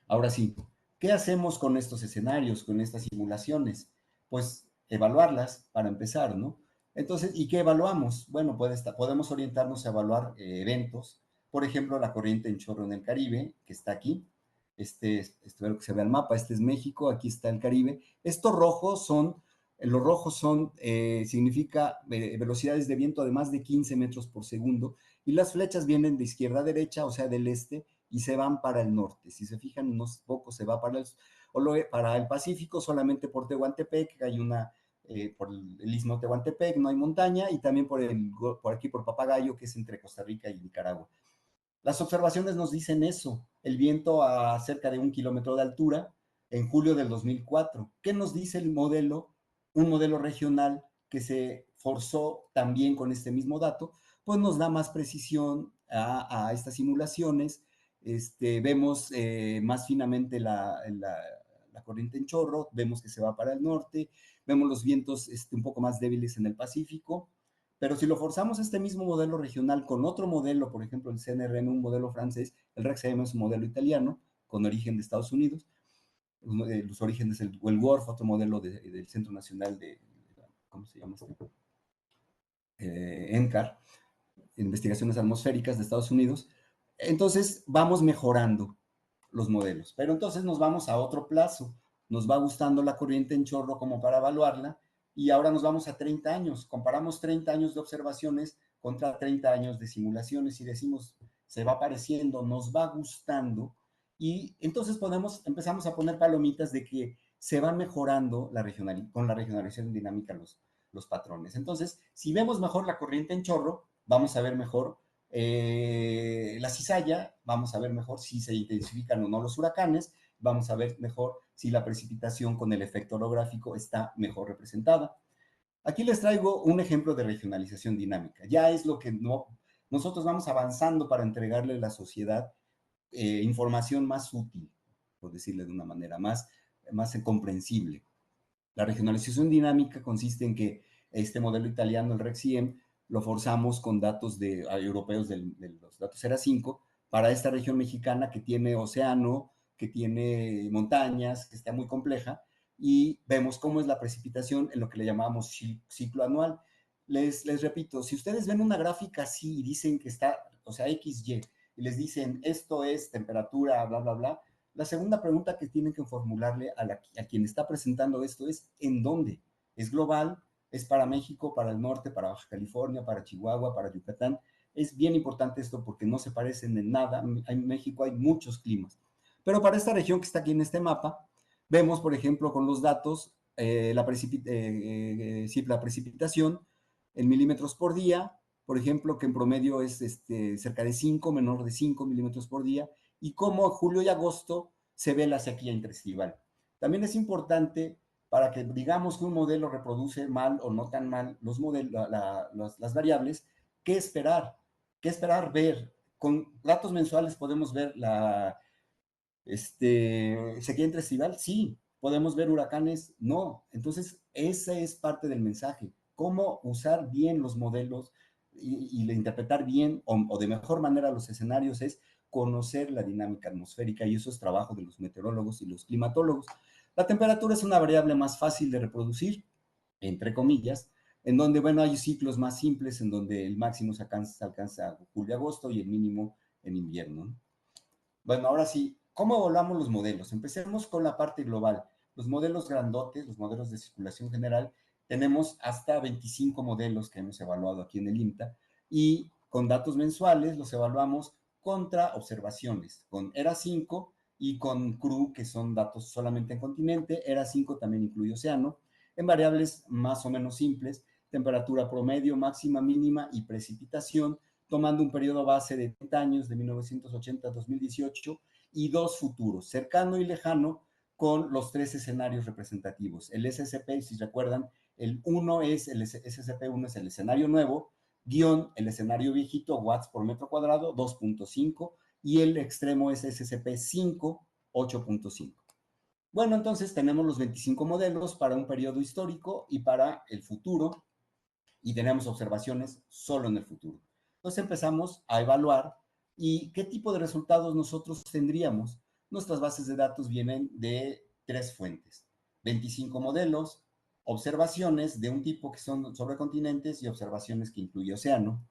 Ahora sí, ¿qué hacemos con estos escenarios, con estas simulaciones? Pues evaluarlas para empezar, ¿no? Entonces, ¿y qué evaluamos? Bueno, podemos orientarnos a evaluar eventos, por ejemplo, la corriente en chorro en el Caribe, que está aquí. Espero que se vea el mapa, este es México, aquí está el Caribe. Los rojos son, significa velocidades de viento de más de 15 metros por segundo, y las flechas vienen de izquierda a derecha, o sea, del este, y se van para el norte. Si se fijan, unos pocos se va para el Pacífico, solamente por Tehuantepec, hay por el istmo Tehuantepec, no hay montaña, y también por aquí, por Papagayo, que es entre Costa Rica y Nicaragua. Las observaciones nos dicen eso, el viento a cerca de 1 kilómetro de altura en julio del 2004. ¿Qué nos dice el modelo? Un modelo regional que se forzó también con este mismo dato, pues nos da más precisión a estas simulaciones. Vemos más finamente la corriente en chorro, vemos que se va para el norte, vemos los vientos un poco más débiles en el Pacífico, pero si lo forzamos este mismo modelo regional con otro modelo, por ejemplo el CNRM, un modelo francés, el REXM es un modelo italiano con origen de Estados Unidos, los orígenes del WRF, otro modelo del Centro Nacional ¿cómo se llama? NCAR, Investigaciones Atmosféricas de Estados Unidos. Entonces vamos mejorando los modelos, pero entonces nos vamos a otro plazo. Nos va gustando la corriente en chorro como para evaluarla y ahora nos vamos a 30 años. Comparamos 30 años de observaciones contra 30 años de simulaciones y decimos, se va apareciendo, nos va gustando y entonces empezamos a poner palomitas de que se van mejorando con la regionalización dinámica los patrones. Entonces, si vemos mejor la corriente en chorro, vamos a ver mejor la cizalla, vamos a ver mejor si se intensifican o no los huracanes, vamos a ver mejor si la precipitación con el efecto orográfico está mejor representada. Aquí les traigo un ejemplo de regionalización dinámica. Ya es lo que nosotros vamos avanzando para entregarle a la sociedad información más útil, por decirle de una manera más comprensible. La regionalización dinámica consiste en que este modelo italiano, el REXIEM, lo forzamos con datos europeos de los datos ERA 5 para esta región mexicana que tiene océano, que tiene montañas, que está muy compleja, y vemos cómo es la precipitación en lo que le llamamos ciclo anual. Les repito, si ustedes ven una gráfica así y dicen que está, o sea, XY, y les dicen esto es temperatura, bla, bla, bla, la segunda pregunta que tienen que formularle a quien está presentando esto es ¿en dónde? ¿Es global? ¿Es para México, para el norte, para Baja California, para Chihuahua, para Yucatán? Es bien importante esto porque no se parecen en nada. En México hay muchos climas. Pero para esta región que está aquí en este mapa, vemos, por ejemplo, con los datos, la precipitación en milímetros por día, por ejemplo, que en promedio es cerca de 5, menor de 5 milímetros por día, y cómo julio y agosto se ve la sequía interestival. También es importante para que digamos que un modelo reproduce mal o no tan mal los modelos, las variables, ¿qué esperar? ¿Qué esperar ver? Con datos mensuales podemos ver sequía interestival, sí. ¿Podemos ver huracanes? No. Entonces, ese es parte del mensaje. Cómo usar bien los modelos y interpretar bien o de mejor manera los escenarios es conocer la dinámica atmosférica, y eso es trabajo de los meteorólogos y los climatólogos. La temperatura es una variable más fácil de reproducir, entre comillas, en donde, bueno, hay ciclos más simples, en donde el máximo se alcanza julio-agosto y el mínimo en invierno, ¿no? Bueno, ahora sí, ¿cómo evaluamos los modelos? Empecemos con la parte global. Los modelos grandotes, los modelos de circulación general, tenemos hasta 25 modelos que hemos evaluado aquí en el INTA, y con datos mensuales los evaluamos contra observaciones, con ERA5 y con CRU, que son datos solamente en continente. ERA5 también incluye océano, en variables más o menos simples: temperatura promedio, máxima, mínima y precipitación, tomando un periodo base de 30 años, de 1980 a 2018, y dos futuros, cercano y lejano, con los tres escenarios representativos. El SSP, si recuerdan, el 1 es el SSP1, es el escenario nuevo, guión el escenario viejito, watts por metro cuadrado, 2.5, y el extremo es SSP5, 8.5. Bueno, entonces tenemos los 25 modelos para un periodo histórico y para el futuro, y tenemos observaciones solo en el futuro. Entonces empezamos a evaluar y qué tipo de resultados nosotros tendríamos. Nuestras bases de datos vienen de tres fuentes: 25 modelos, observaciones de un tipo que son sobre continentes y observaciones que incluye océano.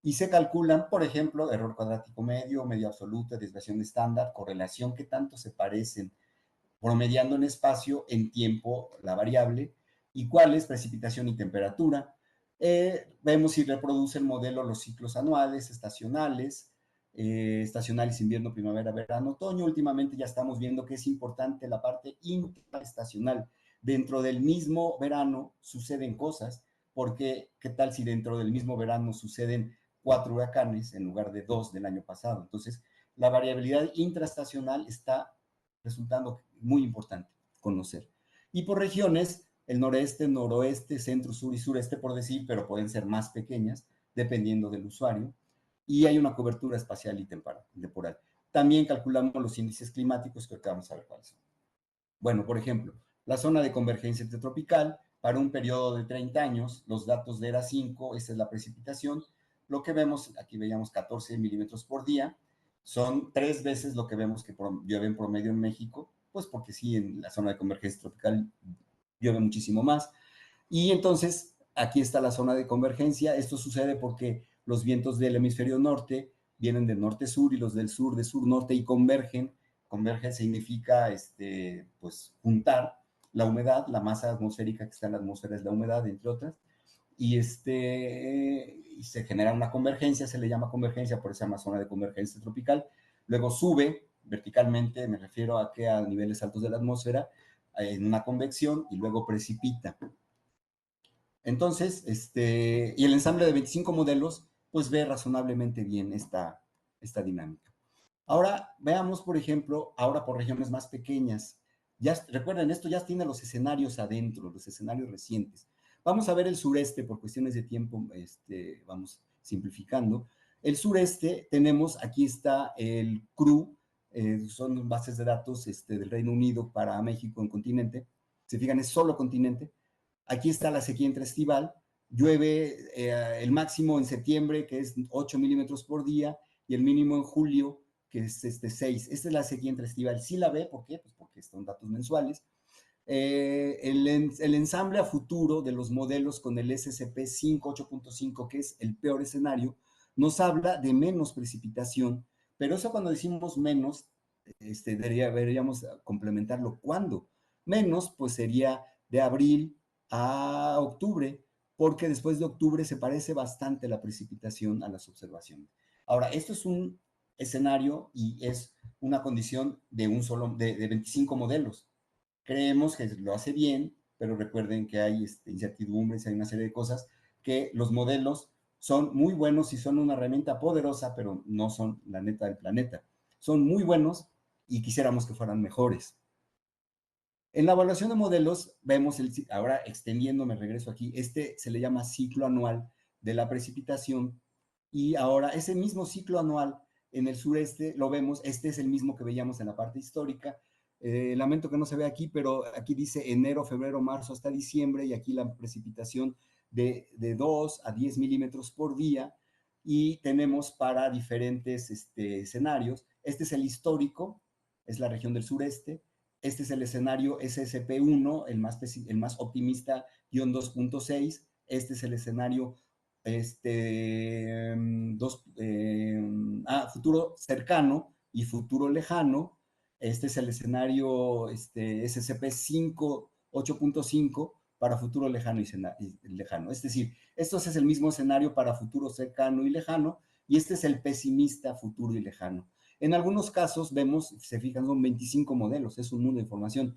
Y se calculan, por ejemplo, error cuadrático medio, media absoluta, desviación estándar, correlación, qué tanto se parecen, promediando en espacio, en tiempo, la variable, y cuál es precipitación y temperatura. Vemos si reproduce el modelo los ciclos anuales, estacionales invierno, primavera, verano, otoño. Últimamente ya estamos viendo que es importante la parte intraestacional. Dentro del mismo verano suceden cosas, porque ¿qué tal si dentro del mismo verano suceden 4 huracanes en lugar de 2 del año pasado? Entonces, la variabilidad intraestacional está resultando muy importante conocer. Y por regiones: el noreste, noroeste, centro, sur y sureste, por decir, pero pueden ser más pequeñas dependiendo del usuario. Y hay una cobertura espacial y temporal. También calculamos los índices climáticos, que ahorita vamos a ver cuáles son. Bueno, por ejemplo, la zona de convergencia intertropical, para un periodo de 30 años, los datos de ERA5, esta es la precipitación. Lo que vemos, aquí veíamos 14 milímetros por día, son 3 veces lo que vemos que llueve en promedio en México, pues porque sí, en la zona de convergencia tropical llueve muchísimo más. Y entonces, aquí está la zona de convergencia. Esto sucede porque los vientos del hemisferio norte vienen del norte-sur y los del sur de sur-norte, y convergen. Convergen significa, pues, juntar la humedad, la masa atmosférica que está en la atmósfera es la humedad, entre otras, y, y se genera una convergencia, se le llama convergencia, por eso se llama zona de convergencia tropical. Luego sube verticalmente, me refiero a que a niveles altos de la atmósfera, en una convección, y luego precipita. Entonces, y el ensamble de 25 modelos, pues ve razonablemente bien esta dinámica. Ahora veamos, por ejemplo, ahora por regiones más pequeñas. Ya recuerden, esto ya tiene los escenarios adentro, los escenarios recientes. Vamos a ver el sureste, por cuestiones de tiempo, vamos simplificando. El sureste, tenemos, aquí está el CRU, son bases de datos del Reino Unido para México en continente. Se fijan, es solo continente. Aquí está la sequía interestival. Llueve el máximo en septiembre, que es 8 milímetros por día, y el mínimo en julio, que es 6. Esta es la sequía interestival. Sí la ve, ¿por qué? Pues porque son datos mensuales. El ensamble a futuro de los modelos con el SSP5, 8.5, que es el peor escenario, nos habla de menos precipitación, pero eso, cuando decimos menos, deberíamos complementarlo. ¿Cuándo? Menos, pues sería de abril a octubre, porque después de octubre se parece bastante la precipitación a las observaciones. Ahora, esto es un escenario y es una condición de 25 modelos. Creemos que lo hace bien, pero recuerden que hay incertidumbres, hay una serie de cosas, que los modelos son muy buenos y son una herramienta poderosa, pero no son la neta del planeta. Son muy buenos y quisiéramos que fueran mejores. En la evaluación de modelos, vemos, ahora extendiéndome, regreso aquí, se le llama ciclo anual de la precipitación, y ahora ese mismo ciclo anual en el sureste lo vemos, este es el mismo que veíamos en la parte histórica. Lamento que no se vea aquí, pero aquí dice enero, febrero, marzo hasta diciembre, y aquí la precipitación de 2 a 10 milímetros por día, y tenemos para diferentes escenarios. Este es el histórico, es la región del sureste. Este es el escenario SSP1, el más optimista, guión 2.6. Este es el escenario futuro cercano y futuro lejano. Este es el escenario SCP-5, 8.5 para futuro lejano y lejano. Es decir, esto es el mismo escenario para futuro cercano y lejano, y este es el pesimista futuro y lejano. En algunos casos vemos, se fijan, son 25 modelos, es un mundo de información.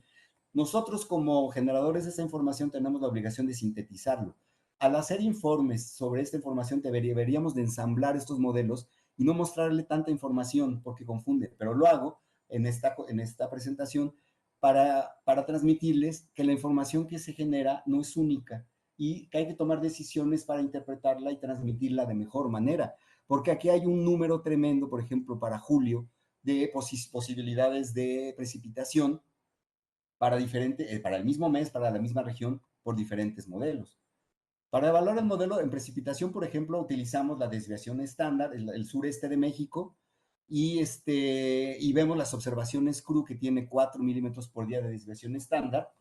Nosotros como generadores de esa información tenemos la obligación de sintetizarlo. Al hacer informes sobre esta información deberíamos de ensamblar estos modelos y no mostrarle tanta información porque confunde, pero lo hago en esta presentación para transmitirles que la información que se genera no es única y que hay que tomar decisiones para interpretarla y transmitirla de mejor manera, porque aquí hay un número tremendo, por ejemplo, para julio, de posibilidades de precipitación para el mismo mes, para la misma región, por diferentes modelos. Para evaluar el modelo en precipitación, por ejemplo, utilizamos la desviación estándar, el sureste de México, y vemos las observaciones CRU, que tiene 4 milímetros por día de desviación estándar.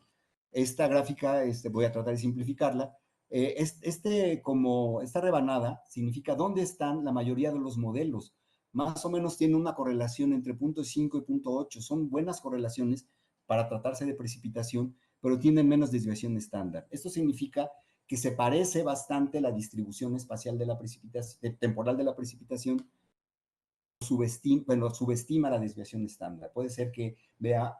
Esta gráfica, voy a tratar de simplificarla. Esta rebanada significa dónde están la mayoría de los modelos. Más o menos tiene una correlación entre 0.5 y 0.8. Son buenas correlaciones para tratarse de precipitación, pero tienen menos desviación estándar. Esto significa que se parece bastante la distribución espacial de la precipitación, temporal de la precipitación, subestima la desviación estándar. Puede ser que vea,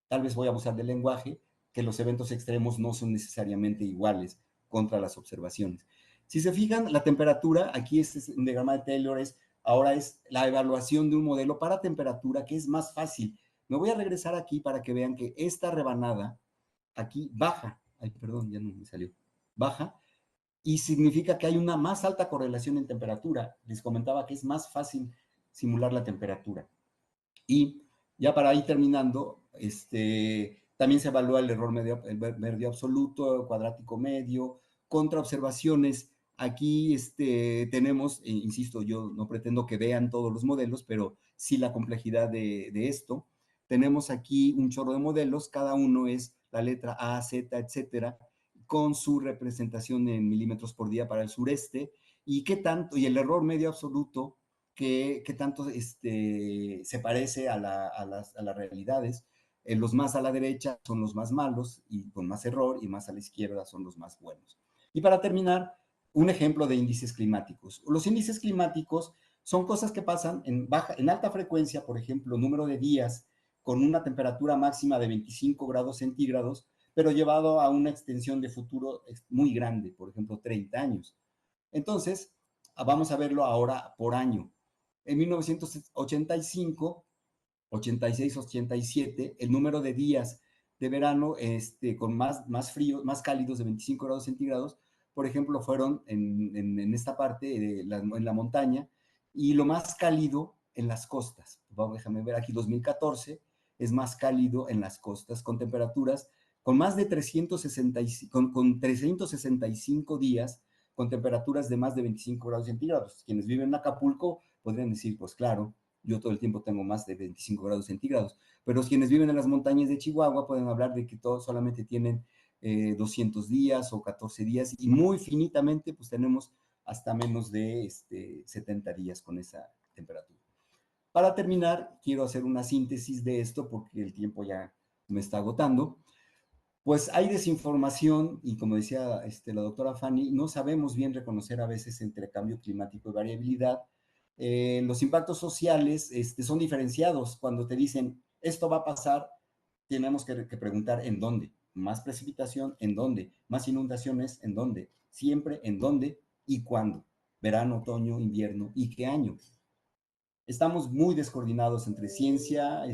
tal vez voy a abusar del lenguaje, que los eventos extremos no son necesariamente iguales contra las observaciones. Si se fijan, la temperatura, aquí es un diagrama de Taylor, ahora es la evaluación de un modelo para temperatura, que es más fácil. Me voy a regresar aquí para que vean que esta rebanada aquí baja. Ay, perdón, ya no me salió. Baja, y significa que hay una más alta correlación en temperatura. Les comentaba que es más fácil simular la temperatura. Y ya para ir terminando, también se evalúa el error medio absoluto, cuadrático medio, contra observaciones. Aquí tenemos, insisto, yo no pretendo que vean todos los modelos, pero sí la complejidad de esto. Tenemos aquí un chorro de modelos, cada uno es la letra A, Z, etcétera, con su representación en milímetros por día para el sureste, y qué tanto, y el error medio absoluto, que tanto se parece a las realidades. Los más a la derecha son los más malos y con más error, y más a la izquierda son los más buenos. Y para terminar, un ejemplo de índices climáticos. Los índices climáticos son cosas que pasan en alta frecuencia, por ejemplo, número de días con una temperatura máxima de 25 grados centígrados, pero llevado a una extensión de futuro muy grande, por ejemplo, 30 años. Entonces, vamos a verlo ahora por año. En 1985, 86, 87, el número de días de verano con más fríos, más cálidos de 25 grados centígrados, por ejemplo, fueron en esta parte, en la montaña, y lo más cálido en las costas. Déjame ver aquí, 2014 es más cálido en las costas, con temperaturas con más de 365, con 365 días, con temperaturas de más de 25 grados centígrados. Quienes viven en Acapulco podrían decir, pues claro, yo todo el tiempo tengo más de 25 grados centígrados, pero quienes viven en las montañas de Chihuahua pueden hablar de que todos solamente tienen 200 días o 14 días, y muy finitamente pues tenemos hasta menos de 70 días con esa temperatura. Para terminar, quiero hacer una síntesis de esto porque el tiempo ya me está agotando. Pues hay desinformación y, como decía la doctora Fanny, no sabemos bien reconocer a veces entre cambio climático y variabilidad. Los impactos sociales son diferenciados. Cuando te dicen esto va a pasar, tenemos que preguntar en dónde. Más precipitación, ¿en dónde? Más inundaciones, ¿en dónde? Siempre, ¿en dónde y cuándo? Verano, otoño, invierno y qué año. Estamos muy descoordinados entre ciencia,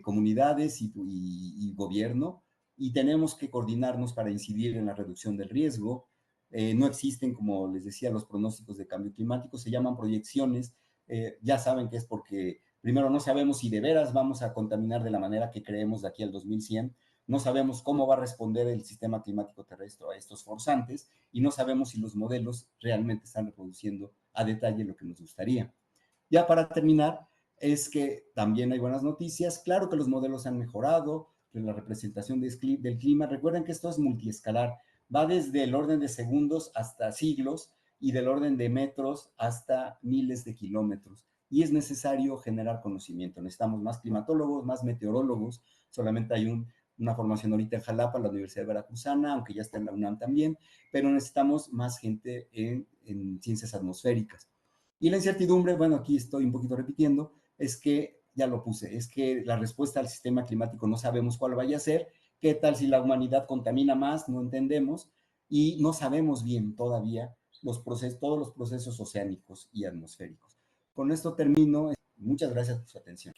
comunidades y gobierno, y tenemos que coordinarnos para incidir en la reducción del riesgo. No existen, como les decía, los pronósticos de cambio climático, se llaman proyecciones. Ya saben que es porque primero no sabemos si de veras vamos a contaminar de la manera que creemos de aquí al 2100, no sabemos cómo va a responder el sistema climático terrestre a estos forzantes y no sabemos si los modelos realmente están reproduciendo a detalle lo que nos gustaría. Ya para terminar, es que también hay buenas noticias. Claro que los modelos han mejorado, la representación del clima. Recuerden que esto es multiescalar, va desde el orden de segundos hasta siglos y del orden de metros hasta miles de kilómetros. Y es necesario generar conocimiento. Necesitamos más climatólogos, más meteorólogos. Solamente hay una formación ahorita en Jalapa, en la Universidad Veracruzana, aunque ya está en la UNAM también, pero necesitamos más gente en ciencias atmosféricas. Y la incertidumbre, bueno, aquí estoy un poquito repitiendo, es que, ya lo puse, es que la respuesta al sistema climático no sabemos cuál vaya a ser. ¿Qué tal si la humanidad contamina más? No entendemos y no sabemos bien todavía todos los procesos oceánicos y atmosféricos. Con esto termino. Muchas gracias por su atención.